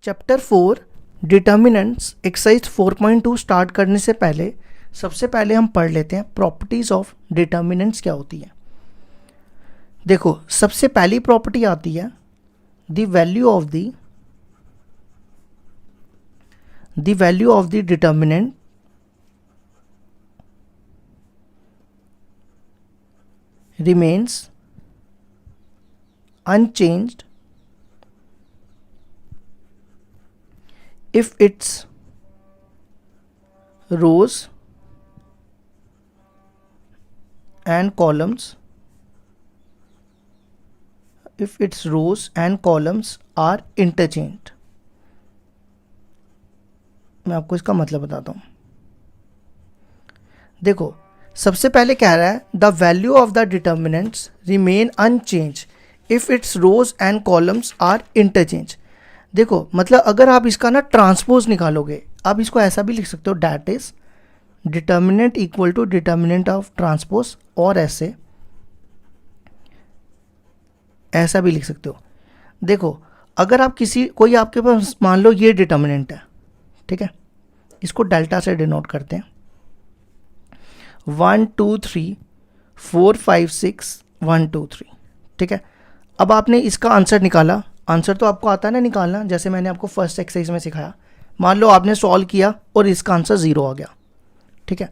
Chapter 4 determinants exercise 4.2 start करने से पहले सबसे पहले हम पढ़ लेते हैं प्रॉपर्टीज ऑफ डिटर्मिनेंट्स क्या होती है। देखो, सबसे पहली प्रॉपर्टी आती है the value of the determinant remains unchanged if its rows and columns are interchanged। मैं आपको इसका मतलब बताता हूँ। देखो, सबसे पहले कह रहा है the value of the determinants remain unchange if its rows and columns are interchange. देखो, मतलब अगर आप इसका ना ट्रांसपोज निकालोगे, आप इसको ऐसा भी लिख सकते हो, that is determinant equal to determinant of transpose, और ऐसा भी लिख सकते हो। देखो, अगर आप कोई आपके पास मान लो ये डिटर्मिनेंट है, ठीक है, इसको डेल्टा से डिनोट करते हैं, 1 2 3 4 5 6 1 2 3, ठीक है। अब आपने इसका आंसर निकाला, आंसर तो आपको आता है ना निकालना, जैसे मैंने आपको फर्स्ट एक्सरसाइज में सिखाया। मान लो आपने सॉल्व किया और इसका आंसर 0 आ गया, ठीक है।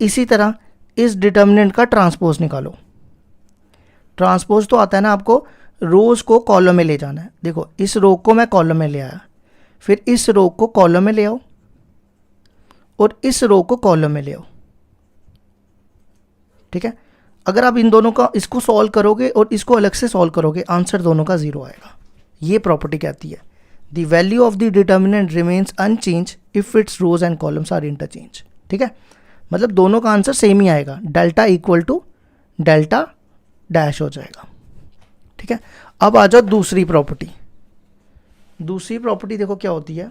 इसी तरह इस डिटर्मिनेंट का ट्रांसपोज निकालो। ट्रांसपोज तो आता है ना आपको, रोज को कॉलम में ले जाना है। देखो, इस रो को मैं कॉलम में ले आया, फिर इस रो को कॉलम में ले आओ और इस रो को कॉलम में ले आओ, ठीक है। अगर आप इन दोनों का इसको सॉल्व करोगे और इसको अलग से सॉल्व करोगे, आंसर दोनों का 0 आएगा। ये प्रॉपर्टी कहती है the value of the determinant remains unchange if its rows and columns are interchange, ठीक है। मतलब दोनों का आंसर सेम ही आएगा, delta equal to delta dash हो जाएगा, ठीक है। अब आ जाओ दूसरी प्रॉपर्टी। दूसरी प्रॉपर्टी देखो क्या होती है,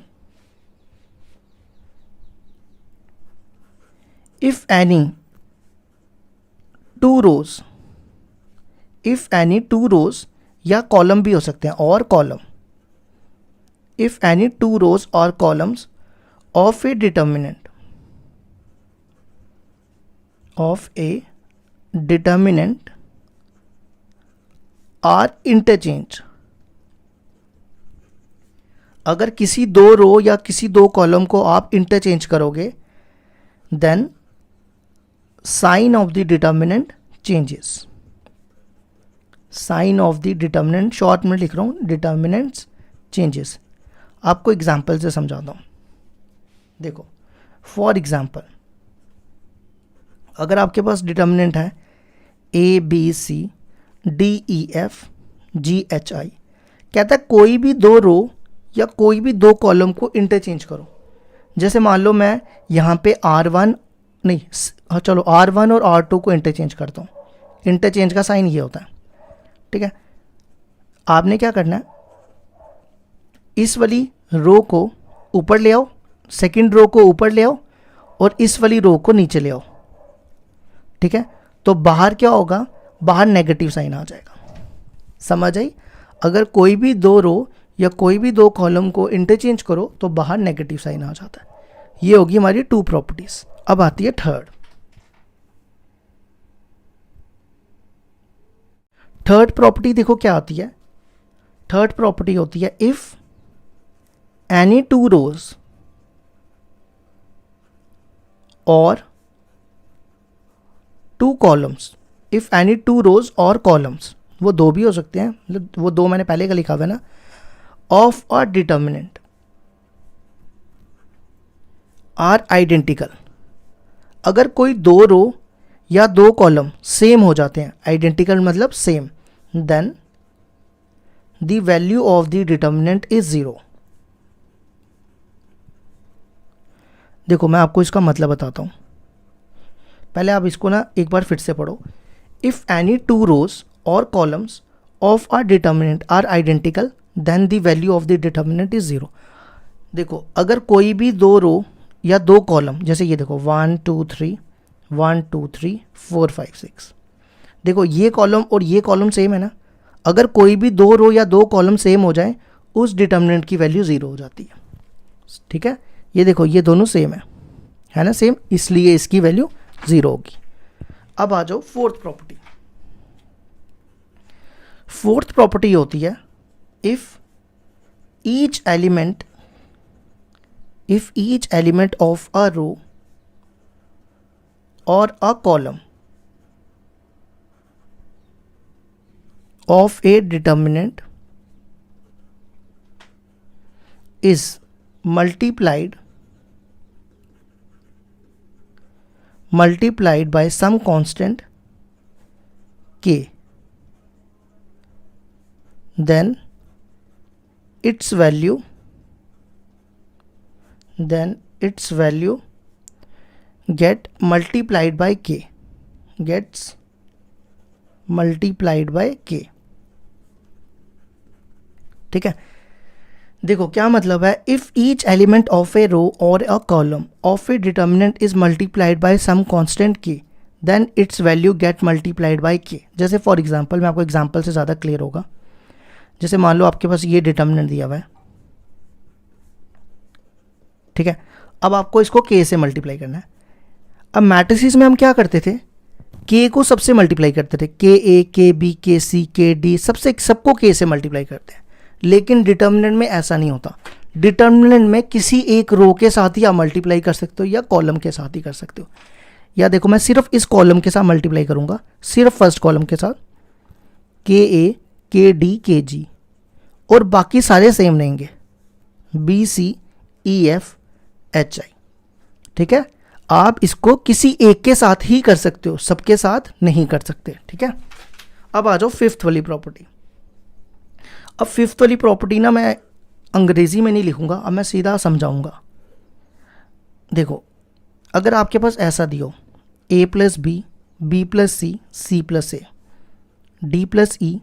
इफ एनी टू रोज या कॉलम भी हो सकते हैं, और column, if any two rows और columns of a determinant are interchange. अगर किसी दो रो या किसी दो कॉलम को आप इंटरचेंज करोगे, then sign of the determinant changes. Sign of the determinant, short में लिख रहा हूं, डिटर्मिनेंट्स चेंजेस। आपको एग्जाम्पल से समझाता हूं। देखो, फॉर एग्जाम्पल, अगर आपके पास डिटर्मिनेंट है A B C D E F G H I, कहता है कोई भी दो रो या कोई भी दो कॉलम को इंटरचेंज करो। जैसे मान लो मैं यहाँ पे R1 नहीं, चलो R1 और R2 को इंटरचेंज करता हूँ। इंटरचेंज का साइन ये होता है, ठीक है। आपने क्या करना है, इस वाली रो को ऊपर ले आओ, सेकंड रो को ऊपर ले आओ और इस वाली रो को नीचे ले आओ, ठीक है। तो बाहर क्या होगा, बाहर नेगेटिव साइन आ जाएगा। समझ आई? अगर कोई भी दो रो या कोई भी दो कॉलम को इंटरचेंज करो तो बाहर नेगेटिव साइन आ जाता है। ये होगी हमारी टू प्रॉपर्टीज। अब आती है थर्ड प्रॉपर्टी। देखो क्या आती है, थर्ड प्रॉपर्टी होती है if any two rows or two columns, if any two rows और कॉलम्स, वो दो भी हो सकते हैं, मतलब वो दो मैंने पहले का लिखा हुआ है ना, of a determinant are identical. अगर कोई दो रो या दो कॉलम सेम हो जाते हैं, आइडेंटिकल मतलब same, then the value of the determinant is 0। देखो, मैं आपको इसका मतलब बताता हूं। पहले आप इसको ना एक बार फिर से पढ़ो। इफ एनी टू रोज और columns of a determinant are identical then the value of the determinant is 0। देखो, अगर कोई भी दो रो या दो कॉलम, जैसे ये देखो 1 2 3 1 2 3 4 5 6, देखो ये कॉलम और ये कॉलम सेम है ना। अगर कोई भी दो रो या दो कॉलम सेम हो जाए उस डिटर्मिनेंट की वैल्यू 0 हो जाती है। ठीक है, ये देखो ये दोनों सेम है ना, सेम, इसलिए इसकी वैल्यू 0 होगी। अब आ जाओ फोर्थ प्रॉपर्टी। फोर्थ प्रॉपर्टी होती है if each element of a row or a column of a determinant is multiplied by some constant k, then its value get multiplied by k, gets multiplied by k। ठीक है, देखो क्या मतलब है, if each element of a row or a column of a determinant is multiplied by some constant k, then its value get multiplied by k. जैसे for example, मैं आपको example से ज़्यादा क्लियर होगा। जैसे मान लो आपके पास ये डिटर्मिनेंट दिया हुआ है, ठीक है, अब आपको इसको के से मल्टीप्लाई करना है। अब मैट्रिसेस में हम क्या करते थे, के को सबसे मल्टीप्लाई करते थे, के ए, के बी, के सी, के डी, सबको के से मल्टीप्लाई करते हैं। लेकिन डिटर्मिनेंट में ऐसा नहीं होता। डिटर्मिनेंट में किसी एक रो के साथ ही आप मल्टीप्लाई कर सकते हो या कॉलम के साथ ही कर सकते हो। या देखो मैं सिर्फ इस कॉलम के साथ मल्टीप्लाई करूंगा, सिर्फ फर्स्ट कॉलम के साथ, के ए, के डी, के जी, और बाकी सारे सेम रहेंगे, बी, सी, ई, एफ, एच, आई। ठीक है, आप इसको किसी एक के साथ ही कर सकते हो, सबके साथ नहीं कर सकते। ठीक है, अब आ जाओ फिफ्थ वाली प्रॉपर्टी। अब फिफ्थ वाली प्रॉपर्टी ना मैं अंग्रेजी में नहीं लिखूंगा, अब मैं सीधा समझाऊंगा। देखो, अगर आपके पास ऐसा दियो a plus b, b plus c, c plus a, d plus e,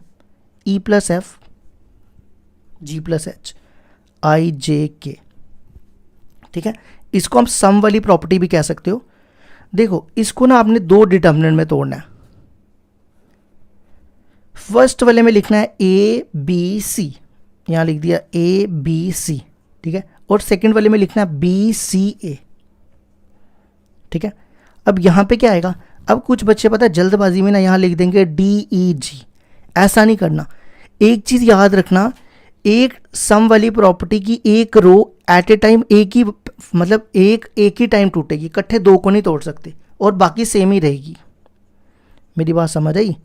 e plus f, g plus h, i j k. ठीक है, इसको हम सम वाली प्रॉपर्टी भी कह सकते हो। देखो, इसको ना आपने दो डिटर्मिनेंट में तोड़ना है। फर्स्ट वाले में लिखना है ए बी सी, यहां लिख दिया ए बी सी। ठीक है, और सेकंड वाले में लिखना है बी सी ए। ठीक है, अब यहां पे क्या आएगा, अब कुछ बच्चे पता है जल्दबाजी में ना यहां लिख देंगे डी ई जी। ऐसा नहीं करना। एक चीज याद रखना, एक सम वाली प्रॉपर्टी की एक रो एट ए टाइम एक ही, मतलब एक ही टाइम टूटेगी, इकट्ठे दो को नहीं तोड़ सकते, और बाकी सेम ही रहेगी। मेरी बात समझ आई?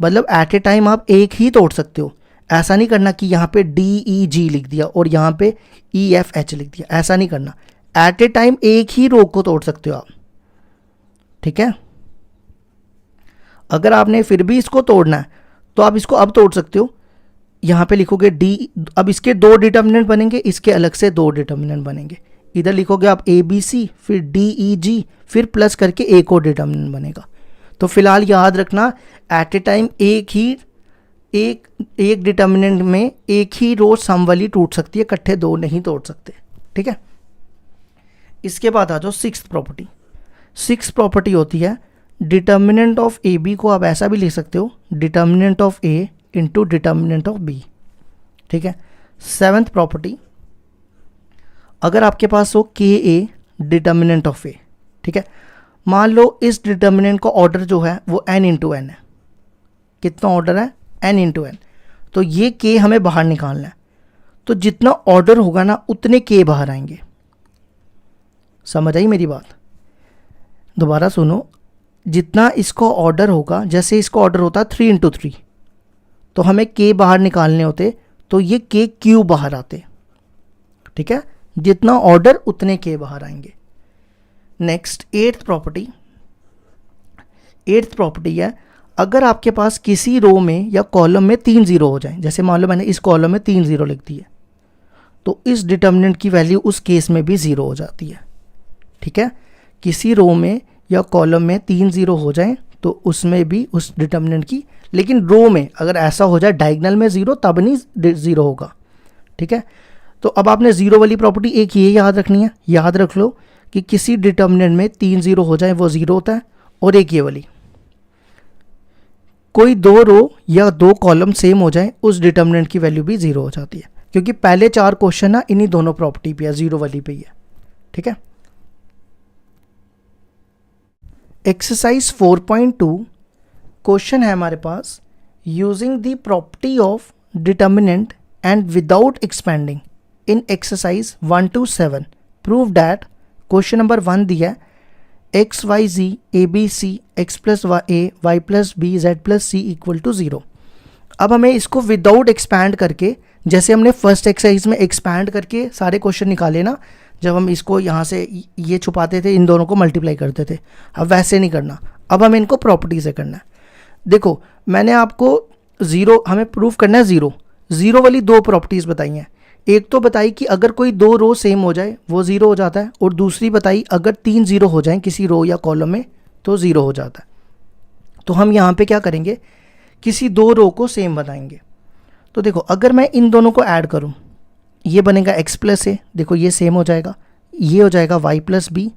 मतलब एट ए टाइम आप एक ही तोड़ सकते हो। ऐसा नहीं करना कि यहाँ पे डी ई जी लिख दिया और यहाँ पे ई एफ एच लिख दिया, ऐसा नहीं करना। एट ए टाइम एक ही रो को तोड़ सकते हो आप। ठीक है, अगर आपने फिर भी इसको तोड़ना है तो आप इसको अब तोड़ सकते हो। यहाँ पे लिखोगे डी, अब इसके दो डिटर्मिनेंट बनेंगे, इसके अलग से दो डिटर्मिनेंट बनेंगे। इधर लिखोगे आप ए बी सी, फिर डी ई जी, फिर प्लस करके एक और डिटर्मिनेंट बनेगा। तो फिलहाल याद रखना, एट ए टाइम एक डिटर्मिनेंट में एक ही रो सम वाली टूट सकती है, इकट्ठे दो नहीं तोड़ सकते। ठीक है, इसके बाद आ जाओ सिक्स्थ प्रॉपर्टी। सिक्स्थ प्रॉपर्टी होती है डिटर्मिनेंट ऑफ ए बी को आप ऐसा भी लिख सकते हो, determinant of A into determinant of B. ठीक है, सेवेंथ प्रॉपर्टी, अगर आपके पास हो के ए डिटर्मिनेंट ऑफ ए। ठीक है, मान लो इस डिटर्मिनेंट का ऑर्डर जो है वो n इंटू एन है। कितना ऑर्डर है? n into N. तो ये k हमें बाहर निकालना है, तो जितना ऑर्डर होगा ना उतने k बाहर आएंगे। समझ आई मेरी बात? दोबारा सुनो, जितना इसका ऑर्डर होगा, जैसे इसका ऑर्डर होता है 3 इंटू 3, तो हमें k बाहर निकालने होते, तो ये k क्यूब बाहर आते। ठीक है, जितना ऑर्डर उतने k बाहर आएंगे। नेक्स्ट एट्थ प्रॉपर्टी है, अगर आपके पास किसी रो में या कॉलम में 3 जीरो हो जाए, जैसे मान लो मैंने इस कॉलम में 3 जीरो लिख दिए, तो इस डिटर्मिनेंट की वैल्यू उस केस में भी 0 हो जाती है। ठीक है, किसी रो में या कॉलम में 3 जीरो हो जाए तो उसमें भी उस डिटर्मिनेंट की, लेकिन रो में अगर ऐसा हो जाए डायगोनल में 0 तब नहीं 0 होगा। ठीक है, तो अब आपने 0 वाली प्रॉपर्टी एक ये याद रखनी है, याद रख लो कि किसी डिटर्मिनेंट में 3 जीरो हो जाए वो 0 होता है, और एक ये वाली, कोई दो रो या दो कॉलम सेम हो जाए उस डिटर्मिनेंट की वैल्यू भी 0 हो जाती है। क्योंकि पहले 4 क्वेश्चन ना इन्हीं दोनों प्रॉपर्टी पे है, जीरो वाली पे ही है। ठीक है, एक्सरसाइज 4.2 क्वेश्चन है हमारे पास, using the property of determinant and without expanding in exercise 1 to 7 prove that. Question number 1 दिया है x y z a B c x plus y plus b z plus c equal to 0। अब हमें इसको without expand करके, जैसे हमने first exercise में expand करके सारे क्वेश्चन निकाले ना, जब हम इसको यहाँ से ये छुपाते थे, इन दोनों को मल्टीप्लाई करते थे, अब वैसे नहीं करना, अब हमें इनको प्रॉपर्टी से करना है। देखो मैंने आपको ज़ीरो हमें प्रूफ करना है, ज़ीरो वाली 2 प्रॉपर्टीज़ बताई हैं। एक तो बताई कि अगर कोई 2 रो सेम हो जाए वो 0 हो जाता है, और दूसरी बताई अगर 3 0 हो जाएं किसी रो या कॉलम में तो 0 हो जाता है। तो हम यहाँ पे क्या करेंगे, किसी 2 रो को सेम बनाएंगे। तो देखो अगर मैं इन दोनों को ऐड करूँ, ये बनेगा x प्लस ए, देखो ये सेम हो जाएगा, ये हो जाएगा y प्लस बी,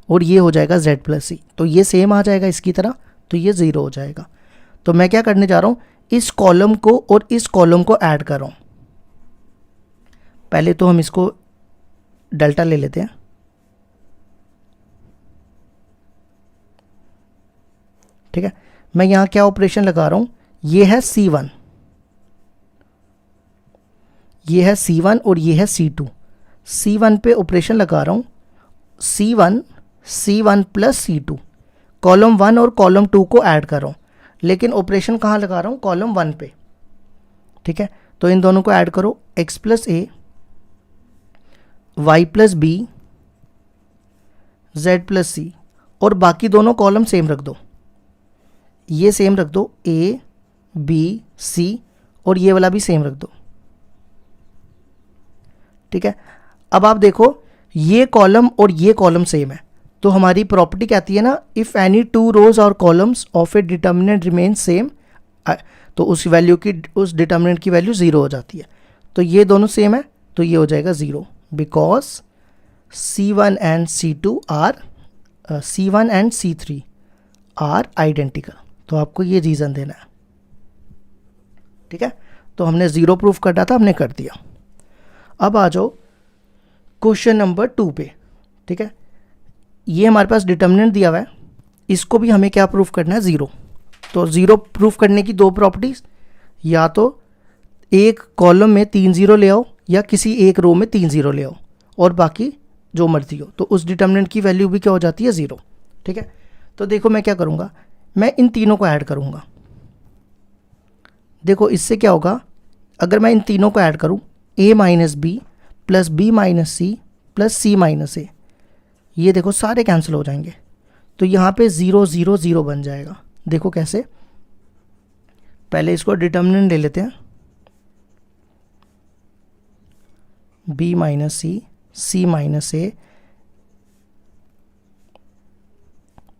और ये हो जाएगा z प्लस सी, तो ये सेम आ जाएगा इसकी तरह, तो ये 0 हो जाएगा। तो मैं क्या करने जा रहा हूँ, इस कॉलम को और इस कॉलम को ऐड कर रहा हूँ। पहले तो हम इसको डेल्टा ले लेते हैं, ठीक है। मैं यहाँ क्या ऑपरेशन लगा रहा हूँ, ये है C1, ये है C1 और ये है C2। C1 पे ऑपरेशन लगा रहा हूँ, C1 प्लस C2, कॉलम 1 और कॉलम 2 को ऐड कर रहा हूँ, लेकिन ऑपरेशन कहाँ लगा रहा हूँ, कॉलम 1 पे। ठीक है, तो इन दोनों को ऐड करो, x plus a y plus b z plus c, और बाकी दोनों कॉलम सेम रख दो, ये सेम रख दो a b c, और ये वाला भी सेम रख दो। ठीक है, अब आप देखो ये कॉलम और ये कॉलम सेम है, तो हमारी प्रॉपर्टी कहती है ना, इफ़ एनी 2 रोज और columns of a determinant remain same, तो उस वैल्यू की, उस डिटर्मिनेंट की वैल्यू 0 हो जाती है। तो ये दोनों सेम है, तो ये हो जाएगा 0, because C1 and C2 are C1 and C3 are identical. तो आपको ये रीज़न देना है। ठीक है, तो हमने 0 प्रूफ करना था, हमने कर दिया। अब आ जाओ क्वेश्चन नंबर 2 पे। ठीक है, ये हमारे पास डिटर्मिनेंट दिया हुआ है, इसको भी हमें क्या प्रूफ करना है, 0। तो 0 प्रूफ करने की 2 प्रॉपर्टीज़, या तो एक कॉलम में 3 0 ले आओ, या किसी एक रो में 3 0 ले आओ, और बाकी जो मर्जी हो, तो उस डिटर्मिनेंट की वैल्यू भी क्या हो जाती है, 0। ठीक है, तो देखो मैं क्या करूँगा, मैं इन तीनों को ऐड करूँगा। देखो इससे क्या होगा, अगर मैं इन तीनों को ऐड करूँ, a minus b plus b minus c plus C minus a, ये देखो सारे कैंसिल हो जाएंगे, तो यहाँ पे 0 0 0 बन जाएगा। देखो कैसे, पहले इसको डिटर्मिनेंट ले लेते हैं, b minus C C minus a.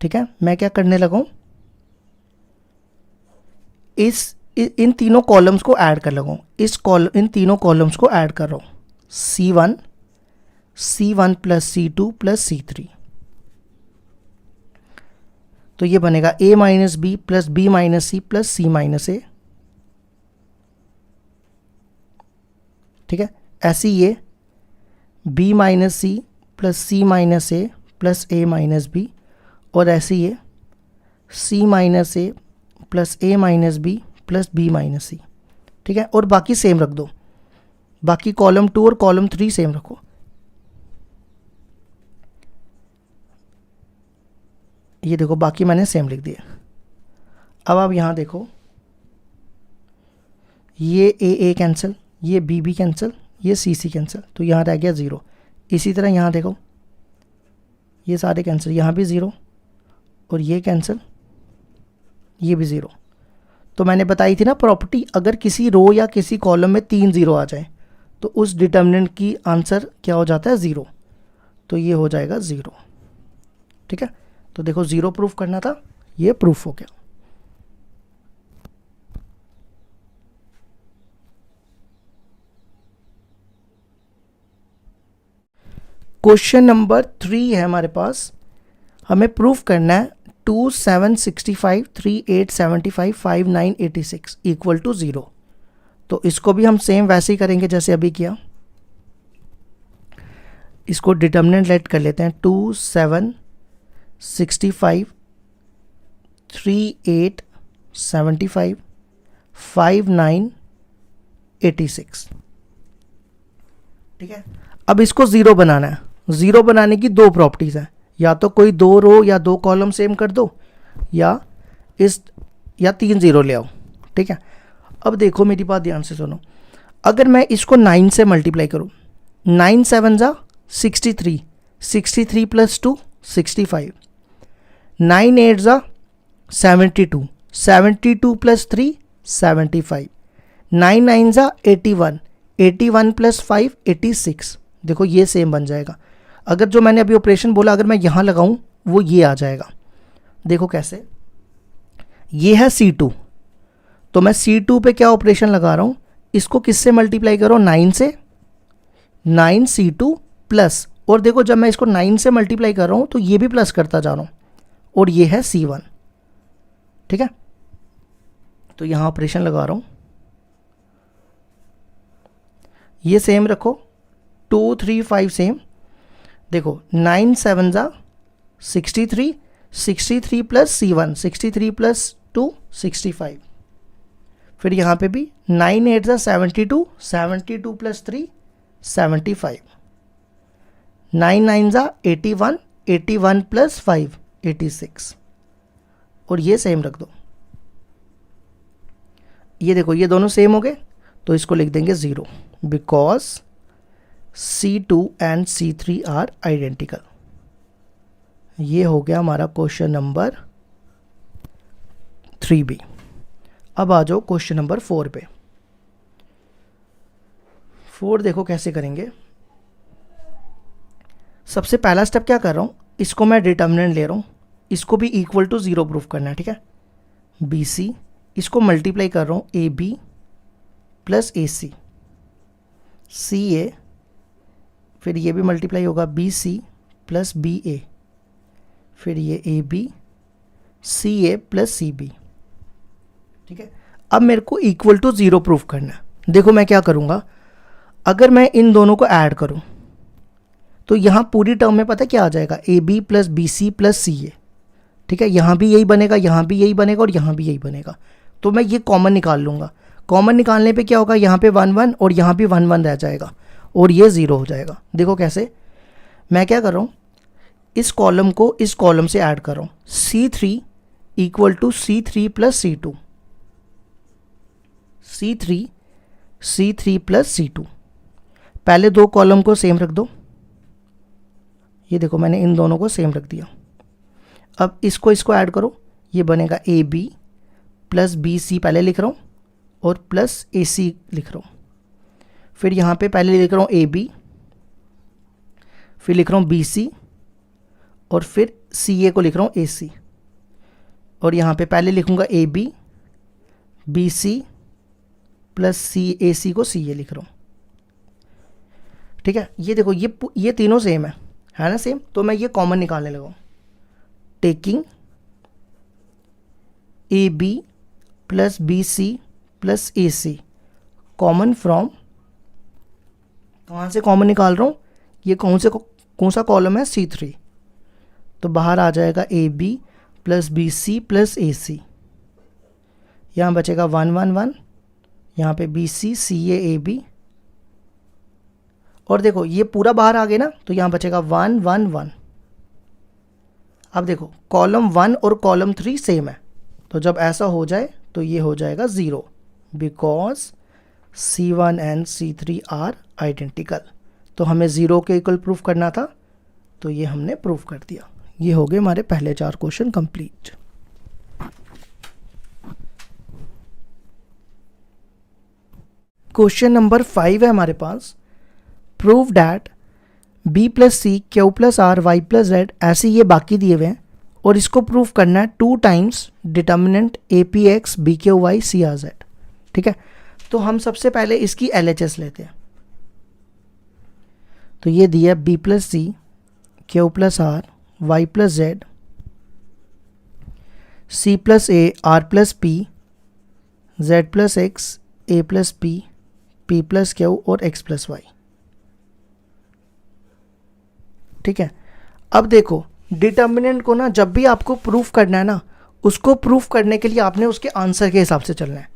ठीक है, मैं क्या करने लगा हूँ, इन तीनों कॉलम्स को ऐड कर लगा हूँ, इन तीनों कॉलम्स को ऐड कर रहा हूँ, C1 plus C2 plus C3। तो ये बनेगा a minus b plus b minus c plus C minus a. ठीक है, ऐसे ये b minus c plus C minus a plus a minus b, और ऐसे ये c minus a plus a minus b plus b minus c. ठीक है, और बाकी सेम रख दो, बाकी कॉलम 2 और कॉलम 3 सेम रखो। ये देखो बाकी मैंने सेम लिख दिया। अब आप यहाँ देखो, ये a कैंसिल, ये b कैंसिल, ये c कैंसिल, तो यहाँ रह गया 0। इसी तरह यहाँ देखो, ये सारे कैंसिल, यहाँ भी 0, और ये कैंसिल, ये भी 0। तो मैंने बताई थी ना प्रॉपर्टी, अगर किसी रो या किसी कॉलम में 3 0 आ जाए तो उस डिटर्मिनेंट की आंसर क्या हो जाता है, 0। तो ये हो जाएगा 0। ठीक है, तो देखो 0 प्रूफ करना था, ये प्रूफ हो गया। क्वेश्चन नंबर 3 है हमारे पास, हमें प्रूफ करना है 2 7 65 3 8 75 5 9 86 इक्वल टू 0। तो इसको भी हम सेम वैसे ही करेंगे जैसे अभी किया। इसको डिटर्मिनेंट लेट कर लेते हैं 2 7 65 3 8 75 5 9 86। ठीक है, अब इसको ज़ीरो बनाना है। ज़ीरो बनाने की दो प्रॉपर्टीज़ हैं, या तो कोई दो रो या दो कॉलम सेम कर दो, या 3 ज़ीरो ले आओ। ठीक है, अब देखो मेरी बात ध्यान से सुनो। अगर मैं इसको 9 से मल्टीप्लाई करूँ, 9 7 जा 63, 63 प्लस 2 65, 9 8 जा 72, 72 प्लस 3 75, 9 9 जा 81, 81 प्लस 5 86। देखो ये सेम बन जाएगा। अगर जो मैंने अभी ऑपरेशन बोला अगर मैं यहाँ लगाऊं वो ये आ जाएगा। देखो कैसे, ये है C2, तो मैं C2 पे क्या ऑपरेशन लगा रहा हूँ, इसको किससे मल्टीप्लाई करो, 9 से, 9 C2 प्लस, और देखो जब मैं इसको 9 से मल्टीप्लाई कर रहा हूँ तो ये भी प्लस करता जा रहा हूँ, और ये है C1। ठीक है, तो यहाँ ऑपरेशन लगा रहा हूँ, ये सेम रखो, 2 3 5 सेम। देखो 9 7 जा 63, 63 प्लस C1, 63 प्लस 2 65। फिर यहाँ पे भी 9 8 जा 72, 72 प्लस 3 75, 9 9 जा 81, 81 प्लस 5 86, और ये सेम रख दो। ये देखो ये दोनों सेम हो गए, तो इसको लिख देंगे 0, because C2 and C3 are identical. ये हो गया हमारा क्वेश्चन नंबर 3B। अब आ जाओ क्वेश्चन नंबर 4 पे। 4 देखो कैसे करेंगे। सबसे पहला स्टेप क्या कर रहा हूँ, इसको मैं डिटर्मिनेंट ले रहा हूँ, इसको भी इक्वल टू 0 प्रूफ करना है। ठीक है, BC, इसको मल्टीप्लाई कर रहा हूँ AB प्लस AC, CA, फिर ये भी मल्टीप्लाई होगा BC प्लस BA, फिर ये AB CA प्लस CB। ठीक है, अब मेरे को इक्वल टू 0 प्रूफ करना है। देखो मैं क्या करूँगा, अगर मैं इन दोनों को ऐड करूँ तो यहाँ पूरी टर्म में पता क्या आ जाएगा, AB plus BC plus CA। ठीक है, यहाँ भी यही बनेगा, यहाँ भी यही बनेगा, और यहाँ भी यही बनेगा। तो मैं ये कॉमन निकाल लूँगा। कॉमन निकालने पे क्या होगा, यहाँ पे 1 1 और यहाँ भी 1 1 रह जाएगा, और ये 0 हो जाएगा। देखो कैसे, मैं क्या कर रहा हूँ, इस कॉलम को इस कॉलम से ऐड कर रहा हूँ, C3 equal to C3 plus C2, C3 plus C2। पहले दो कॉलम को सेम रख दो, ये देखो मैंने इन दोनों को सेम रख दिया। अब इसको ऐड करो, ये बनेगा AB प्लस BC पहले लिख रहा हूँ, और प्लस AC लिख रहा हूँ। फिर यहाँ पे पहले लिख रहा हूँ AB, फिर लिख रहा हूँ BC, और फिर CA को लिख रहा हूँ AC, और यहाँ पे पहले लिखूँगा AB BC प्लस AC को CA लिख रहा हूँ। ठीक है, ये देखो ये तीनों सेम है ना सेम। तो मैं ये कॉमन निकालने लगा हूँ, taking AB plus BC plus AC common from, कहाँ से कॉमन निकाल रहा हूँ, ये कौन सा कॉलम है, C3। तो बाहर आ जाएगा AB plus BC plus AC, यहाँ बचेगा 1 1 1, यहाँ पे BC CA AB, और देखो ये पूरा बाहर आ गया ना, तो यहाँ बचेगा 1 1 1। अब देखो कॉलम 1 और कॉलम 3 सेम है, तो जब ऐसा हो जाए तो ये हो जाएगा 0, because C1 and C3 are identical. तो हमें 0 के इक्वल प्रूफ करना था, तो ये हमने प्रूफ कर दिया। ये हो गए हमारे पहले 4 क्वेश्चन कंप्लीट। क्वेश्चन नंबर 5 है हमारे पास, prove that B plus C Q plus R Y plus z, ऐसे ये बाकी दिए हुए हैं, और इसको प्रूफ करना है 2 times determinant APX BQY CRZ। ठीक है, तो हम सबसे पहले इसकी LHS लेते हैं। तो ये दिया B plus C Q plus R Y plus Z C plus A R plus P Z plus X A plus P plus Q और एक्स प्लस वाई। ठीक है, अब देखो डिटर्मिनेंट को ना जब भी आपको प्रूफ करना है ना, उसको प्रूफ करने के लिए आपने उसके आंसर के हिसाब से चलना है।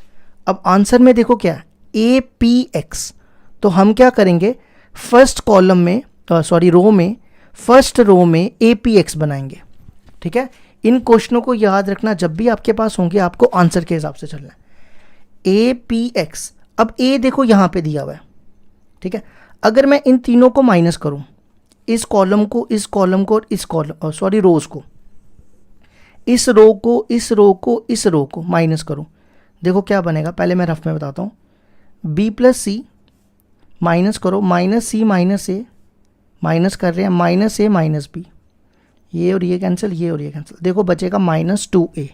अब आंसर में देखो क्या है, ए पी एक्स, तो हम क्या करेंगे फर्स्ट कॉलम में रो में, फर्स्ट रो में ए पी एक्स बनाएंगे। ठीक है, इन क्वेश्चनों को याद रखना, जब भी आपके पास होंगे आपको आंसर के हिसाब से चलना है। ए पी एक्स, अब ए देखो यहाँ पे दिया हुआ है। ठीक है, अगर मैं इन तीनों को माइनस करूं, इस कॉलम को, इस कॉलम को और इस कॉलम रोज को, इस रो को, इस रो को, इस रो को माइनस करूं, देखो क्या बनेगा। पहले मैं रफ में बताता हूँ। बी प्लस सी माइनस करो, माइनस सी माइनस ए, माइनस कर रहे हैं, माइनस ए माइनस बी, ये और ये कैंसिल, ये और ये कैंसिल, देखो बचेगा माइनस 2a,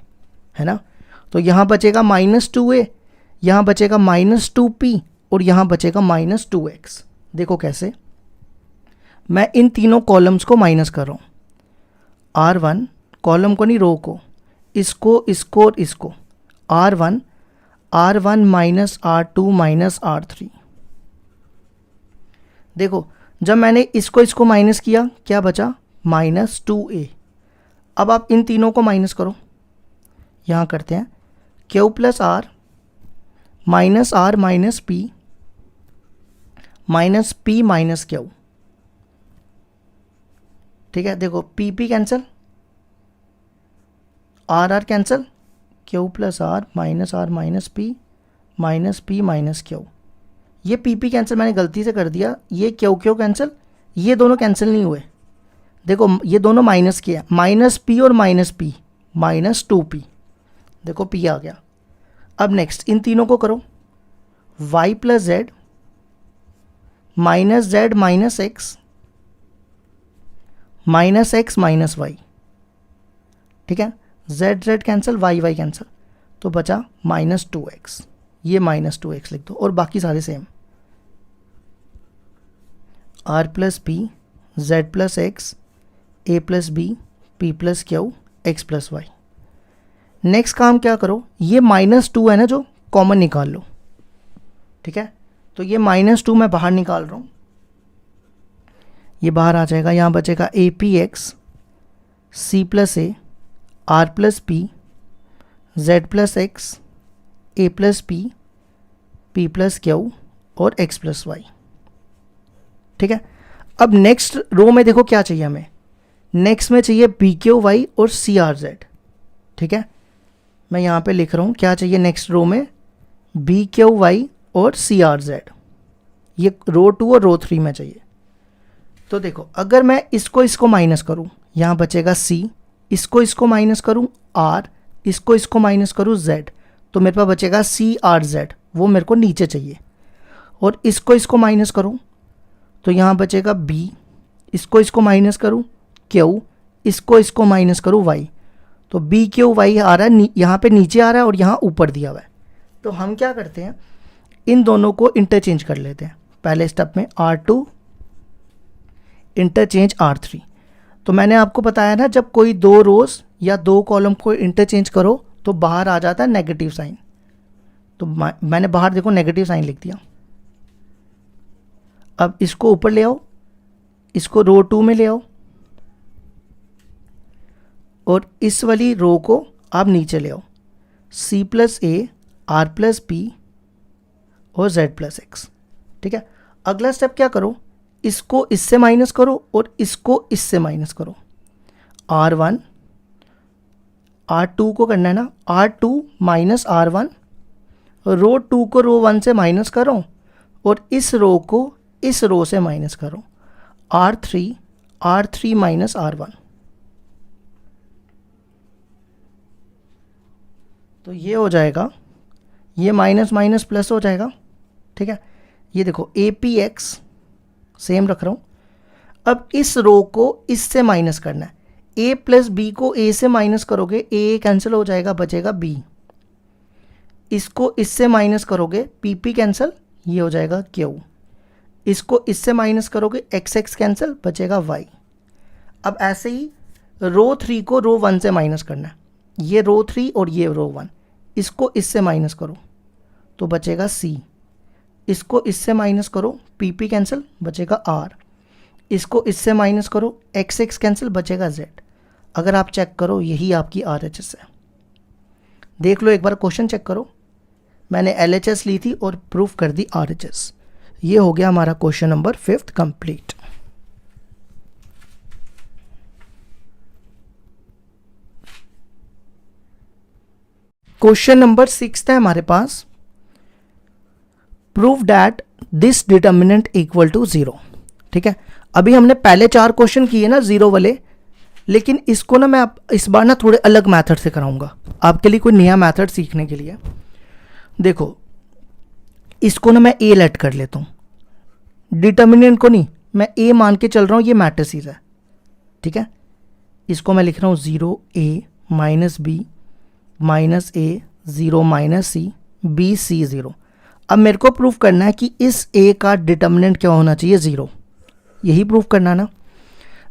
है ना। तो यहाँ बचेगा माइनस 2a, यहाँ बचेगा माइनस 2p और यहाँ बचेगा माइनस 2x। देखो कैसे, मैं इन तीनों कॉलम्स को माइनस कर रहा हूँ। R1 कॉलम को नहीं, रो को, इसको, इसको और इसको, R1 minus R2 minus R3। देखो जब मैंने इसको माइनस किया, क्या बचा, माइनस 2a। अब आप इन तीनों को माइनस करो, यहाँ करते हैं Q plus R minus P minus Q. ठीक है, देखो P cancel, R cancel, Q plus R minus P minus Q. ये पी कैंसिल मैंने गलती से कर दिया, ये क्यू कैंसिल, ये दोनों कैंसिल नहीं हुए। देखो ये दोनों माइनस किया, माइनस पी और माइनस पी, माइनस 2p, देखो p आ गया। अब नेक्स्ट इन तीनों को करो, y plus Z minus X minus Y. ठीक है, z कैंसिल, y कैंसिल, तो बचा माइनस 2x, ये माइनस 2x लिख दो और बाकी सारे same. r plus P, Z plus x, ए plus b, p plus q, x plus y. Next काम क्या करो, ये माइनस 2 है ना जो, कॉमन निकाल लो। ठीक है, तो ये माइनस 2 मैं बाहर निकाल रहा हूँ, ये बाहर आ जाएगा। यहाँ बचेगा A P X, C plus A, R plus P, Z plus x, A plus P plus Q और एक्स प्लस वाई। ठीक है, अब नेक्स्ट रो में देखो क्या चाहिए हमें, नेक्स्ट में चाहिए पी क्यू वाई और सी आर जेड। ठीक है, मैं यहाँ पे लिख रहा हूँ क्या चाहिए नेक्स्ट रो में, बी क्यू वाई और सी आर जेड, ये रो 2 और रो 3 में चाहिए। तो देखो अगर मैं इसको माइनस करूँ, यहाँ बचेगा सी, इसको माइनस करूँ आर, इसको माइनस करूँ जेड, तो मेरे पास बचेगा सी आर जेड, वो मेरे को नीचे चाहिए। और इसको माइनस करूँ तो यहाँ बचेगा बी, इसको माइनस करूँ क्यू, इसको माइनस करूँ वाई, तो बी क्यू वाई आ रहा है, यहाँ पे नीचे आ रहा है और यहाँ ऊपर दिया हुआ है। तो हम क्या करते हैं, इन दोनों को इंटरचेंज कर लेते हैं। पहले स्टेप में R2 इंटरचेंज R3। तो मैंने आपको बताया ना, जब कोई दो रोज या दो कॉलम को इंटरचेंज करो तो बाहर आ जाता है नेगेटिव साइन, तो मैंने बाहर देखो नेगेटिव साइन लिख दिया। अब इसको ऊपर ले आओ, इसको रो 2 में ले आओ और इस वाली रो को आप नीचे ले आओ, C plus A, R plus P और जेड प्लस एक्स। ठीक है, अगला स्टेप क्या करो, इसको इससे माइनस करो और इसको इससे माइनस करो। R1 R2 को करना है ना, R2 माइनस R1, रो 2 को रो 1 से माइनस करो और इस रो को इस रो से माइनस करो, R3 माइनस R1। तो ये हो जाएगा, ये माइनस माइनस प्लस हो जाएगा। ठीक है, ये देखो ए पी एक्स सेम रख रहा हूँ। अब इस रो को इससे माइनस करना है, ए प्लस बी को ए से माइनस करोगे, ए कैंसिल हो जाएगा, बचेगा बी। इसको इससे माइनस करोगे, पी पी कैंसिल, ये हो जाएगा क्यू। इसको इससे माइनस करोगे, एक्स एक्स कैंसिल, बचेगा वाई। अब ऐसे ही रो 3 को रो 1 से माइनस करना है, ये रो 3 और ये रो 1, इसको इससे माइनस करो तो बचेगा सी। इसको इससे माइनस करो, पी पी कैंसिल, बचेगा आर। इसको इससे माइनस करो, एक्स एक्स कैंसिल, बचेगा जेड। अगर आप चेक करो यही आपकी आर एच एस है। देख लो एक बार क्वेश्चन चेक करो, मैंने एल एच एस ली थी और प्रूफ कर दी आर एच एस। ये हो गया हमारा क्वेश्चन नंबर 5 कंप्लीट। क्वेश्चन नंबर 6 है हमारे पास, prove that this determinant equal to 0। ठीक है, अभी हमने पहले 4 क्वेश्चन किए ना 0 वाले, लेकिन इसको ना मैं इस बार ना थोड़े अलग मेथड से कराऊंगा आपके लिए, कोई नया मेथड सीखने के लिए। देखो इसको ना मैं ए लेट कर लेता हूँ, डिटर्मिनेंट को नहीं, मैं ए मान के चल रहा हूँ, ये मैट्रिसेस है। ठीक है, इसको मैं लिख रहा हूँ 0 ए माइनस बी माइनस ए 0 माइनस सी बी सी 0। अब मेरे को प्रूफ करना है कि इस ए का डिटर्मिनेंट क्या होना चाहिए, 0। यही प्रूफ करना ना।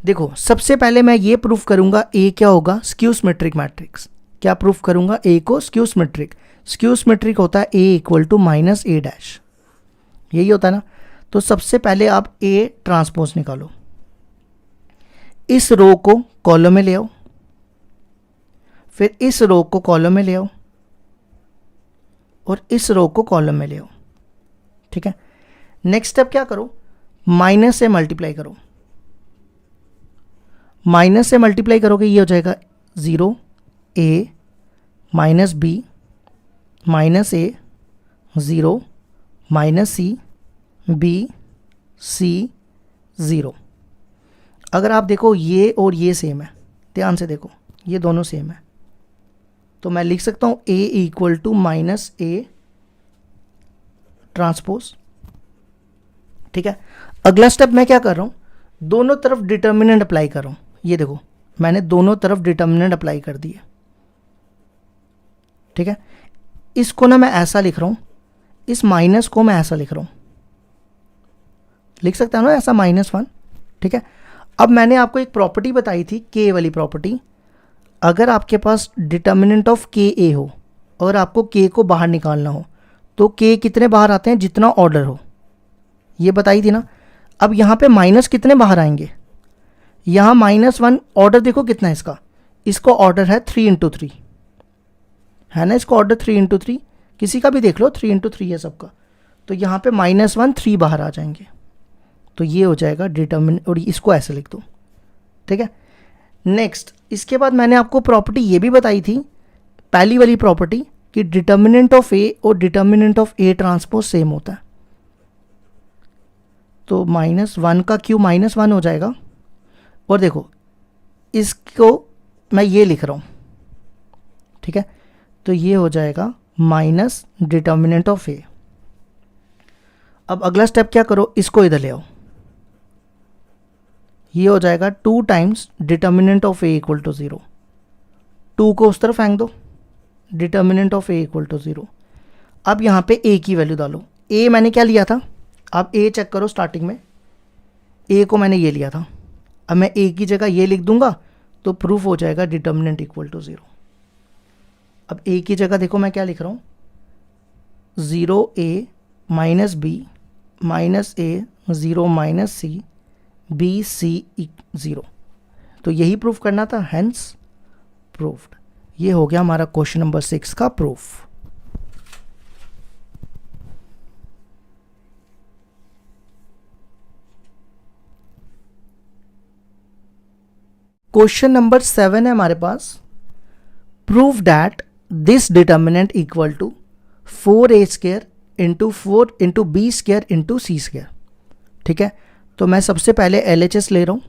देखो सबसे पहले मैं ये प्रूफ करूंगा ए क्या होगा, स्क्यू सिमेट्रिक मैट्रिक्स। क्या प्रूफ करूंगा, ए को स्क्यू सिमेट्रिक। स्क्यू सिमेट्रिक होता है A equal to minus A dash, यही होता है ना। तो सबसे पहले आप ए ट्रांसपोज निकालो, इस रो को कॉलम में ले आओ, फिर इस रो को कॉलम में ले आओ और इस रो को कॉलम में ले आओ। ठीक है, नेक्स्ट स्टेप क्या करो, माइनस से मल्टीप्लाई करो। माइनस से मल्टीप्लाई करोगे ये हो जाएगा 0 ए माइनस बी माइनस ए 0 माइनस सी बी सी 0। अगर आप देखो ये और ये सेम है, ध्यान से देखो ये दोनों सेम है, तो मैं लिख सकता हूँ A equal to minus A transpose. ठीक है, अगला स्टेप मैं क्या कर रहा हूँ, दोनों तरफ डिटर्मिनेंट अप्लाई कर रहा हूँ। ये देखो मैंने दोनों तरफ डिटर्मिनेंट अप्लाई कर दिए। ठीक है, इसको ना मैं ऐसा लिख रहा हूँ, इस माइनस को मैं ऐसा लिख रहा हूँ, लिख सकता हूँ ना ऐसा -1। ठीक है, अब मैंने आपको एक प्रॉपर्टी बताई थी, के वाली प्रॉपर्टी। अगर आपके पास डिटर्मिनेंट ऑफ के ए हो और आपको के को बाहर निकालना हो, तो के कितने बाहर आते हैं, जितना ऑर्डर हो, ये बताई थी ना। अब यहाँ पे माइनस कितने बाहर आएंगे, यहाँ -1 ऑर्डर देखो कितना है इसका, इसको ऑर्डर है 3 × 3 है ना, इसको ऑर्डर 3 × 3, किसी का भी देख लो 3 × 3 है सबका। तो यहाँ पे -1 3 बाहर आ जाएंगे, तो ये हो जाएगा डिटर्मिनेंट, और इसको ऐसे लिख दो। ठीक है, नेक्स्ट इसके बाद मैंने आपको प्रॉपर्टी ये भी बताई थी, पहली वाली प्रॉपर्टी, कि डिटर्मिनेंट ऑफ ए और determinant of A transpose same होता है। तो -1 का क्यू -1 हो जाएगा, और देखो इसको मैं ये लिख रहा हूँ। ठीक है, तो ये हो जाएगा माइनस डिटर्मिनेंट ऑफ ए। अब अगला स्टेप क्या करो, इसको इधर ले आओ, ये हो जाएगा 2 times determinant of A equal to 0। 2 को उस तरफ फेंक दो, determinant of A equal to 0। अब यहाँ पे ए की वैल्यू डालो। ए मैंने क्या लिया था, आप ए चेक करो, स्टार्टिंग में ए को मैंने ये लिया था। अब मैं ए की जगह ये लिख दूंगा तो प्रूफ हो जाएगा डिटर्मिनेंट इक्वल टू 0। अब ए की जगह देखो मैं क्या लिख रहा हूँ, 0 ए माइनस बी माइनस ए 0 माइनस सी बी सी 0। तो यही प्रूफ करना था, हेंस प्रूफ्ड। ये हो गया हमारा क्वेश्चन नंबर 6 का प्रूफ। क्वेश्चन नंबर 7 है हमारे पास, prove that this determinant equal to 4a² into 4 into b² into c²। ठीक है, तो मैं सबसे पहले LHS ले रहा हूँ,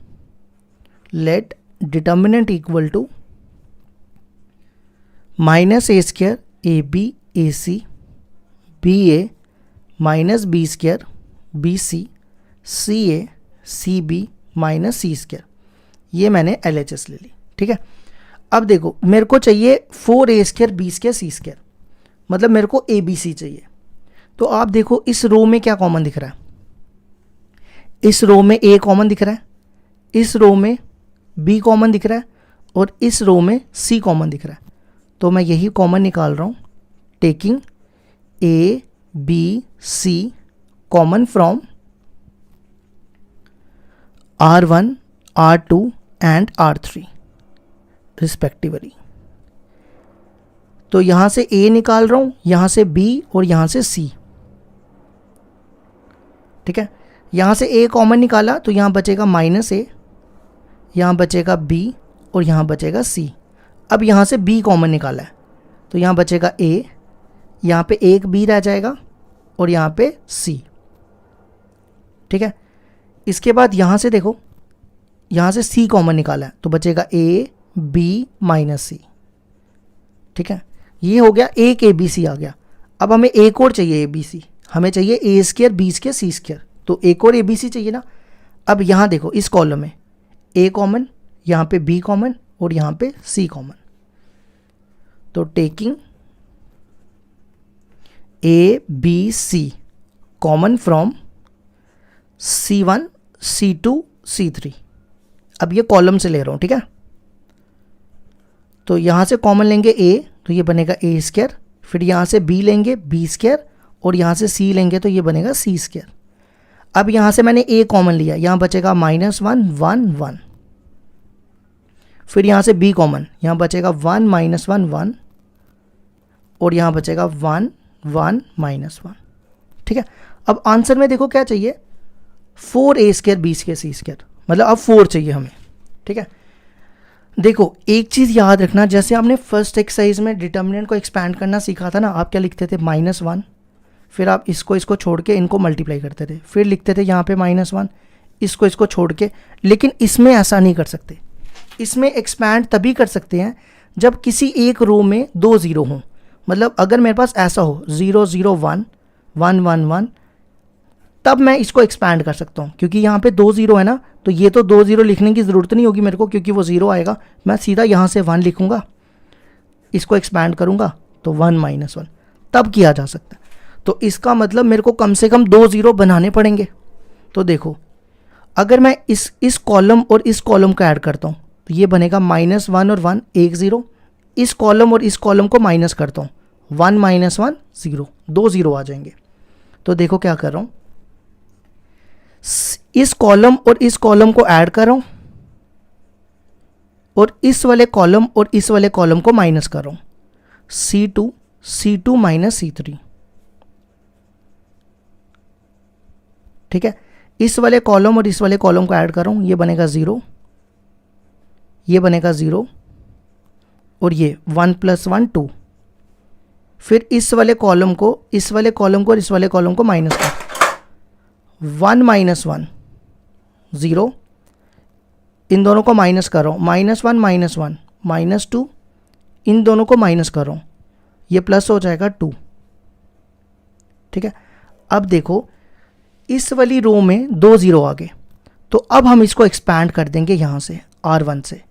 let determinant equal to -a² AB AC BA minus b² BC CA CB minus c²। ये मैंने LHS ले ली। ठीक है, अब देखो मेरे को चाहिए 4a² b² c², मतलब मेरे को ABC चाहिए। तो आप देखो इस रो में क्या कॉमन दिख रहा है, इस रो में A कॉमन दिख रहा है, इस रो में B कॉमन दिख रहा है, और इस रो में C कॉमन दिख रहा है। तो मैं यही कॉमन निकाल रहा हूँ, taking A B C common from R1 R2 and R3 respectively. तो यहां से A निकाल रहा हूं, यहां से B और यहां से C। ठीक है, यहां से A कॉमन निकाला तो यहां बचेगा -A, यहां बचेगा B और यहां बचेगा C। अब यहां से B कॉमन निकाला है तो यहां बचेगा A, यहां पे एक B रह जाएगा और यहां पे C। ठीक है, इसके बाद यहां से देखो, यहां से C कॉमन निकाला है तो बचेगा A B -C। ठीक है, ये हो गया, एक ए बी सी आ गया। अब हमें एक और चाहिए ए बी सी, हमें चाहिए ए square B square C square, तो एक और ए बी सी चाहिए ना। अब यहाँ देखो इस कॉलम में ए कॉमन, यहाँ पे बी कॉमन और यहाँ पे सी कॉमन, तो taking A B C common from C1 C2 C3। अब ये कॉलम से ले रहा हूँ। ठीक है, तो यहाँ से कॉमन लेंगे A तो ये बनेगा ए स्क्वायर, फिर यहाँ से B लेंगे बी स्क्वायर और यहाँ से C लेंगे तो ये बनेगा सी स्क्वायर। अब यहाँ से मैंने A कॉमन लिया, यहाँ बचेगा -1 1 1, फिर यहाँ से B कॉमन, यहाँ बचेगा 1 -1 1 और यहाँ बचेगा 1 1 -1। ठीक है, अब आंसर में देखो क्या चाहिए, 4A square B square C square, मतलब अब 4 चाहिए हमें। ठीक है, देखो एक चीज़ याद रखना, जैसे आपने फर्स्ट एक्सरसाइज में डिटर्मिनेंट को एक्सपैंड करना सीखा था ना, आप क्या लिखते थे -1, फिर आप इसको छोड़ के इनको मल्टीप्लाई करते थे, फिर लिखते थे यहाँ पे -1, इसको छोड़ के। लेकिन इसमें ऐसा नहीं कर सकते, इसमें एक्सपैंड तभी कर सकते हैं जब किसी एक रो में 2 0 हों। मतलब अगर मेरे पास ऐसा हो 0 0 1 1 1 1, तब मैं इसको एक्सपैंड कर सकता हूँ, क्योंकि यहाँ पे 2 0 है ना, तो ये तो 2 0 लिखने की ज़रूरत नहीं होगी मेरे को, क्योंकि वो 0 आएगा। मैं सीधा यहाँ से 1 लिखूँगा, इसको एक्सपैंड करूँगा तो 1 -1, तब किया जा सकता है। तो इसका मतलब मेरे को कम से कम 2 0 बनाने पड़ेंगे। तो देखो अगर मैं इस कॉलम और इस कॉलम को ऐड करता हूँ तो ये बनेगा -1 और 1 1 0, इस कॉलम और इस कॉलम को माइनस करता हूँ 1 -1 0, 2 0 आ जाएंगे। तो देखो क्या कर रहा हूँ, इस कॉलम और इस कॉलम को ऐड कर रहा हूं और इस वाले कॉलम और इस वाले कॉलम को माइनस कर रहा हूं, C2 C3। ठीक है, इस वाले कॉलम और इस वाले कॉलम को ऐड कर रहा हूं, ये बनेगा 0, ये बनेगा 0 और ये 1 + 1 2। फिर इस वाले कॉलम को और इस वाले कॉलम को माइनस कर, 1 -1 0, इन दोनों को माइनस कर रहा हूँ, -1 -1 -2, इन दोनों को माइनस कर रहा हूँ, ये प्लस हो जाएगा 2। ठीक है, अब देखो इस वाली रो में 2 0 आ गए, तो अब हम इसको एक्सपैंड कर देंगे यहाँ से R1 से,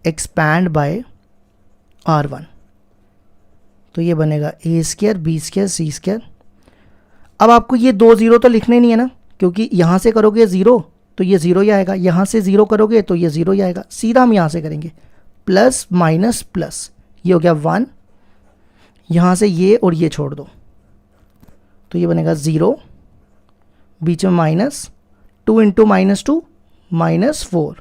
एक्सपैंड बाय R1, तो ये बनेगा A square B square C square. अब आपको ये 2 0 तो लिखने नहीं है ना, क्योंकि यहाँ से करोगे 0 तो ये 0 ही आएगा, यहाँ से 0 करोगे तो ये 0 ही आएगा। सीधा हम यहाँ से करेंगे प्लस माइनस प्लस, ये हो गया 1, यहाँ से ये और ये छोड़ दो तो ये बनेगा 0, बीच में माइनस, 2 × -2 -4,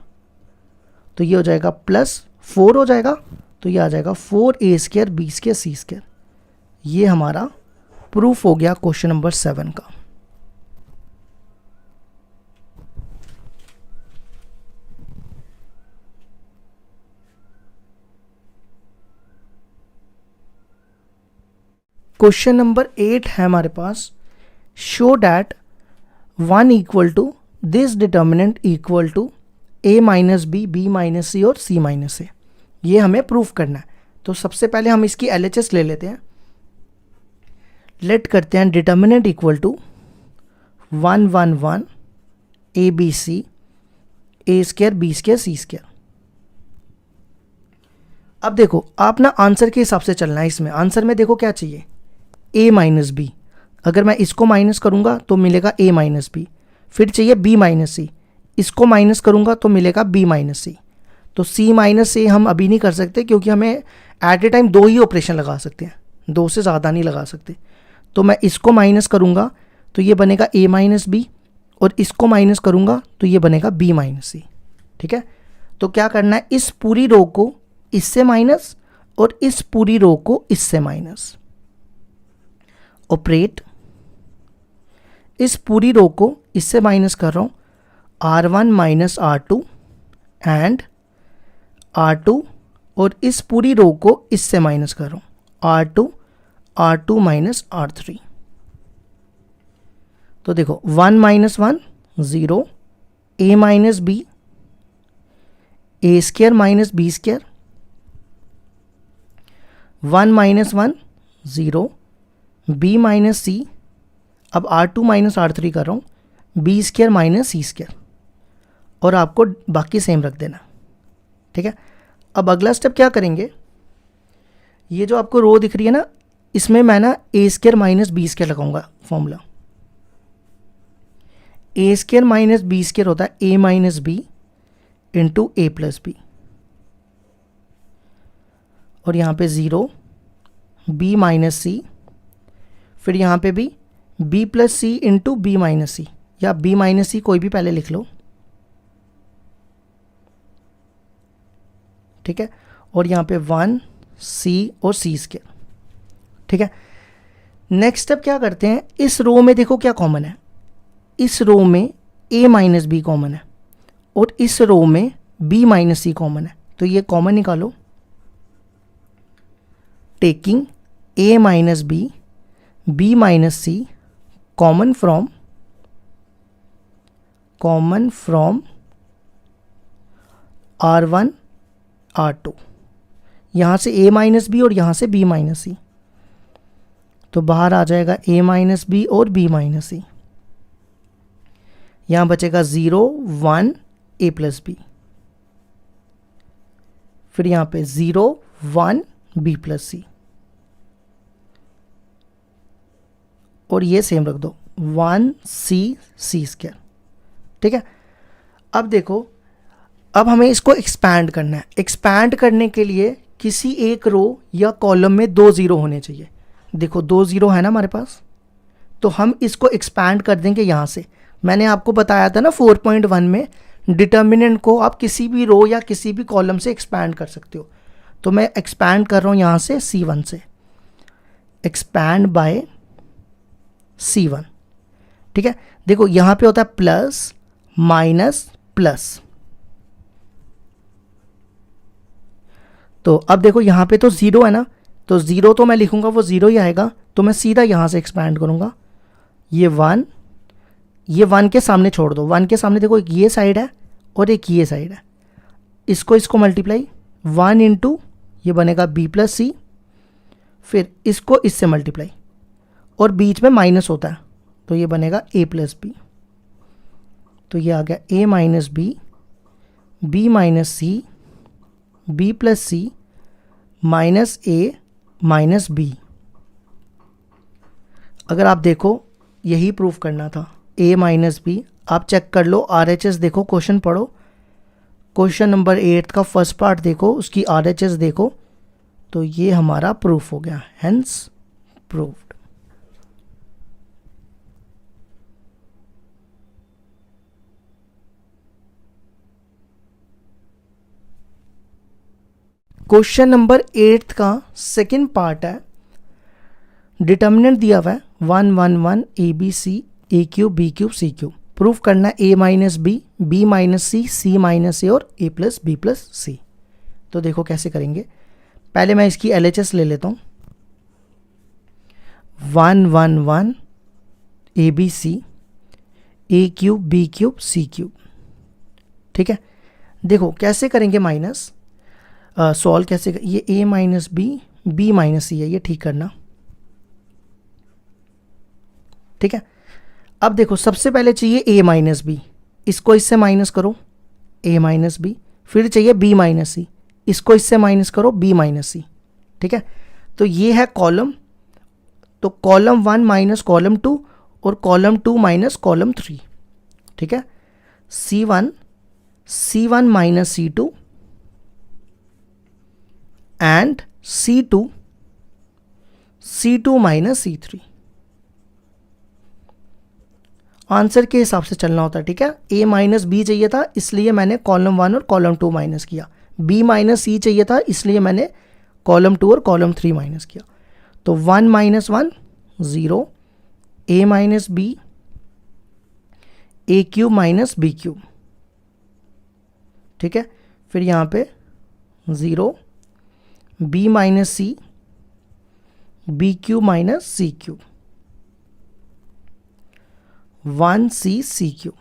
तो ये हो जाएगा +4 हो जाएगा, तो ये आ जाएगा 4A square B square C square. ये हमारा प्रूफ हो गया क्वेश्चन नंबर 7 का। क्वेश्चन नंबर 8 है हमारे पास, show that 1 = this determinant equal to A - B B - C और C - A। ये हमें प्रूफ करना है। तो सबसे पहले हम इसकी LHS ले लेते हैं, लेट करते हैं determinant equal to 1 1 1 ABC A square B square C square. अब देखो आप ना आंसर के हिसाब से चलना है। इसमें आंसर में देखो क्या चाहिए, A - B, अगर मैं इसको माइनस करूंगा तो मिलेगा A - B, फिर चाहिए B - C, इसको माइनस करूंगा तो मिलेगा B - C। तो C - A हम अभी नहीं कर सकते, क्योंकि हमें एट ए टाइम 2 ही ऑपरेशन लगा सकते हैं, 2 से ज़्यादा नहीं लगा सकते। तो मैं इसको माइनस करूँगा तो ये बनेगा a माइनस बी, और इसको माइनस करूँगा तो ये बनेगा b माइनस सी। ठीक है, तो क्या करना है, इस पूरी रो को इससे माइनस और इस पूरी रो को इससे माइनस। ऑपरेट, इस पूरी रो को इससे माइनस कर रहा हूँ, r1 minus r2 and r2, और इस पूरी रो को इससे माइनस कर रहा हूँ, r2 माइनस r3। तो देखो 1 minus 1 0, a minus B, a square minus b square, 1 minus 1 0, b minus c, अब r2 माइनस r3 कर रहा हूँ, b square minus c square, और आपको बाकी सेम रख देना। ठीक है, अब अगला स्टेप क्या करेंगे, ये जो आपको रो दिख रही है ना, इसमें मैं ना ए स्क्र माइनस बी स्क्र लगाऊंगा फॉर्मूला। ए स्क्र माइनस बी स्क्र होता है a minus b into A plus B, और यहाँ पे 0, बी माइनस सी, फिर यहाँ पे भी बी प्लस सी इंटू बी माइनस सी, या बी माइनस सी कोई भी पहले लिख लो। ठीक है, और यहाँ पे 1 सी और सी स्क्र। ठीक है, नेक्स्ट स्टेप क्या करते हैं, इस रो में देखो क्या कॉमन है, इस रो में a माइनस बी कॉमन है और इस रो में b माइनस सी कॉमन है, तो ये कॉमन निकालो। Taking a minus B, b minus C, common from r1 r2, यहाँ से a माइनस बी और यहाँ से b माइनस सी, तो बाहर आ जाएगा a माइनस बी और b माइनस सी, यहाँ बचेगा 0 1 a प्लस बी, फिर यहाँ पे 0 1 b प्लस सी, और ये सेम रख दो 1 सी सी स्क्र। ठीक है, अब देखो, अब हमें इसको एक्सपैंड करना है। एक्सपैंड करने के लिए किसी एक रो या कॉलम में 2 0 होने चाहिए। देखो 2 0 है ना हमारे पास, तो हम इसको एक्सपैंड कर देंगे यहाँ से। मैंने आपको बताया था ना 4.1 में डिटर्मिनेंट को आप किसी भी रो या किसी भी कॉलम से एक्सपैंड कर सकते हो, तो मैं एक्सपैंड कर रहा हूँ यहाँ से C1 से, एक्सपैंड बाय C1। ठीक है, देखो यहाँ पे होता है प्लस माइनस प्लस, तो अब देखो यहाँ पे तो 0 है ना, तो 0 तो मैं लिखूंगा वो 0 ही आएगा, तो मैं सीधा यहाँ से एक्सपैंड करूँगा, ये 1 के सामने छोड़ दो, 1 के सामने देखो एक ये साइड है और एक ये साइड है, इसको मल्टीप्लाई 1 इंटू ये बनेगा b प्लस सी, फिर इसको इससे मल्टीप्लाई, और बीच में माइनस होता है तो ये बनेगा a प्लस बी, तो ये आ गया a minus B, b minus C, b plus C minus a minus b। अगर आप देखो यही प्रूफ करना था, a माइनस बी, आप चेक कर लो RHS देखो, क्वेश्चन पढ़ो, क्वेश्चन नंबर 8 का फर्स्ट पार्ट देखो, उसकी RHS देखो, तो ये हमारा प्रूफ हो गया, हेंस प्रूव्ड। क्वेश्चन नंबर 8 का सेकंड पार्ट है, डिटर्मिनेंट दिया हुआ है 1 1 1 A B C A cube B cube C cube, proof करना है a minus B, b minus c, c minus a और a plus b plus c. तो देखो कैसे करेंगे, पहले मैं इसकी LHS ले लेता हूँ, 1 1 1 A B C A cube B cube C cube. ठीक है, देखो कैसे करेंगे माइनस, सॉल्व कैसे ये a minus B, b minus c है, ये ठीक करना। ठीक है, अब देखो सबसे पहले चाहिए a माइनस बी, इसको इससे माइनस करो a माइनस बी, फिर चाहिए b माइनस सी, इसको इससे माइनस करो b माइनस सी। ठीक है, तो ये है कॉलम, तो कॉलम 1 माइनस कॉलम 2 और कॉलम 2 माइनस कॉलम 3। ठीक है, C1 minus C2 and C2 minus C3। Answer के हिसाब से चलना होता है, ठीक है। ए माइनस बी चाहिए था इसलिए मैंने कॉलम 1 और कॉलम 2 माइनस किया, बी माइनस सी चाहिए था इसलिए मैंने कॉलम 2 और कॉलम 3 माइनस किया। तो 1 माइनस 1 0, ए माइनस बी, ए क्यूब माइनस बी क्यूब, ठीक है। फिर यहाँ पे 0, b minus c, b cube minus c cube, 1 c c cube.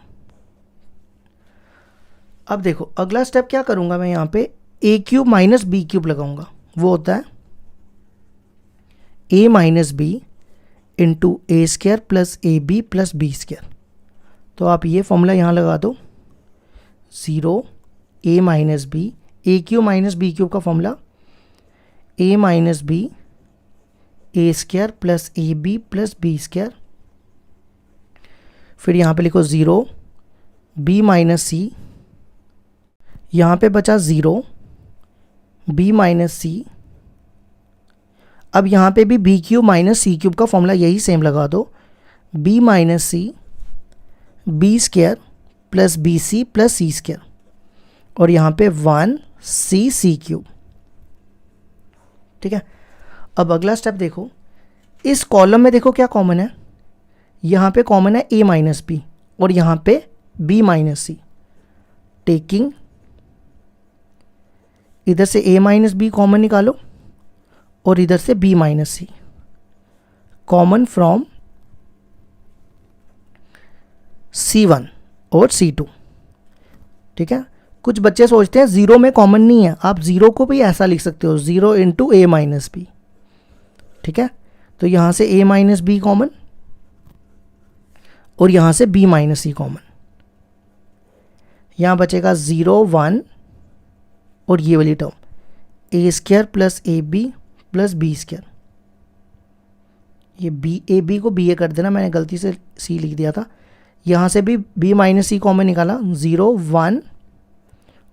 अब देखो अगला स्टेप क्या करूंगा मैं, यहाँ पे a cube minus B cube लगाऊंगा, वो होता है a minus b into a square plus A B plus B square. तो आप ये फॉर्मूला यहाँ लगा दो, 0 ए माइनस बी, ए क्यूब माइनस बी क्यूब का formula A minus B A square plus A B plus B square. फिर यहाँ पे लिखो 0 बी माइनस सी, यहाँ पे बचा 0 बी माइनस सी। अब यहाँ पे भी b cube minus c cube का फॉर्मूला यही सेम लगा दो, b minus c b square plus b c plus c square, और यहाँ पे 1 सी सी क्यूब, ठीक है। अब अगला स्टेप देखो, इस कॉलम में देखो क्या कॉमन है, यहाँ पे कॉमन है ए माइनस बी और यहाँ पे बी माइनस सी। टेकिंग, इधर से ए माइनस बी कॉमन निकालो और इधर से B minus C, common from C1 और C2, ठीक है। कुछ बच्चे सोचते हैं 0 में कॉमन नहीं है, आप 0 को भी ऐसा लिख सकते हो, 0 इंटू ए माइनस बी, ठीक है। तो यहाँ से ए माइनस बी कॉमन और यहाँ से बी माइनस सी कॉमन, यहाँ बचेगा 0 1 और ये वाली term A square plus A B plus B square. ये बी ए बी को बी ए कर देना, मैंने गलती से सी लिख दिया था। यहाँ से भी बी माइनस सी कॉमन निकाला, 0 1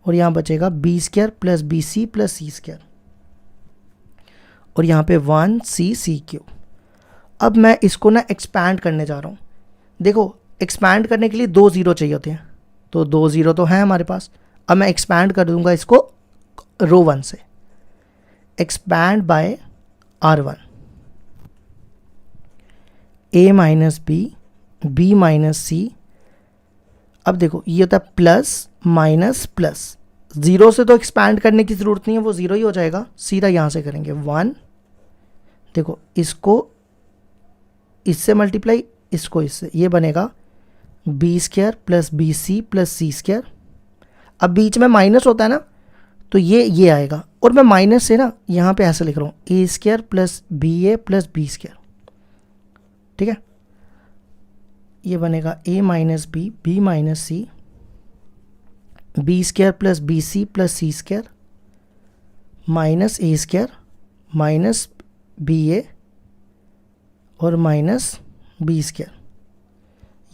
और यहाँ बचेगा b square plus b c plus c square, और यहाँ पे 1 सी सी क्यूब। अब मैं इसको ना एक्सपैंड करने जा रहा हूँ। देखो एक्सपैंड करने के लिए 2 0 चाहिए होते हैं, तो 2 0 तो हैं हमारे पास। अब मैं एक्सपैंड कर दूंगा इसको रो 1 से, एक्सपैंड बाय R1, ए माइनस बी माइनस सी। अब देखो ये होता है प्लस माइनस प्लस, 0 से तो एक्सपैंड करने की ज़रूरत नहीं है, वो 0 ही हो जाएगा। सीधा यहाँ से करेंगे 1, देखो इसको इससे मल्टीप्लाई, इसको इससे, ये बनेगा b square plus b c plus c square. अब बीच में माइनस होता है ना, तो ये आएगा, और मैं माइनस से ना यहाँ पे ऐसे लिख रहा हूँ, a square plus b a plus B square, ठीक है। ये बनेगा a minus b minus c, b square plus b c plus c square minus a square minus B a और माइनस बी स्क्वायर।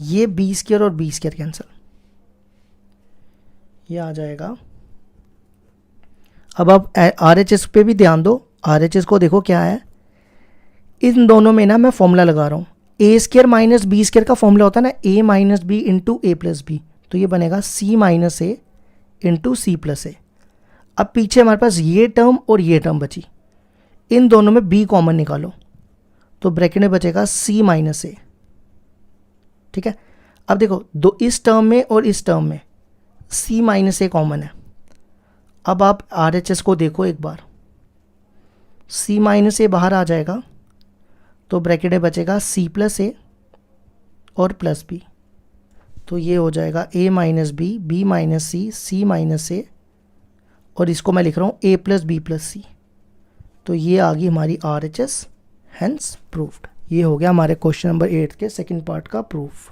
ये बी स्क्वायर और b square cancel, ये आ जाएगा। अब आप RHS पे भी ध्यान दो, RHS को देखो क्या है, इन दोनों में ना मैं फॉर्मूला लगा रहा हूँ। A square minus b square का फॉर्मूला होता है ना ए माइनस बी इंटू ए प्लस बी, तो ये बनेगा सी माइनस ए इंटू सी प्लस ए। अब पीछे हमारे पास ये टर्म और ये टर्म बची, इन दोनों में बी कॉमन निकालो, तो ब्रैकेट में बचेगा सी माइनस ए, ठीक है। अब देखो दो इस टर्म में और इस टर्म में सी माइनस ए कॉमन है। अब आप RHS को देखो एक बार, सी माइनस ए बाहर आ जाएगा, तो ब्रैकेट में बचेगा सी प्लस ए और प्लस बी, तो ये हो जाएगा ए minus b minus C minus a, और इसको मैं लिख रहा हूँ ए प्लस बी प्लस सी। तो ये आ गई हमारी RHS, हेंस प्रूफ्ड। ये हो गया हमारे क्वेश्चन नंबर 8 के सेकंड पार्ट का प्रूफ।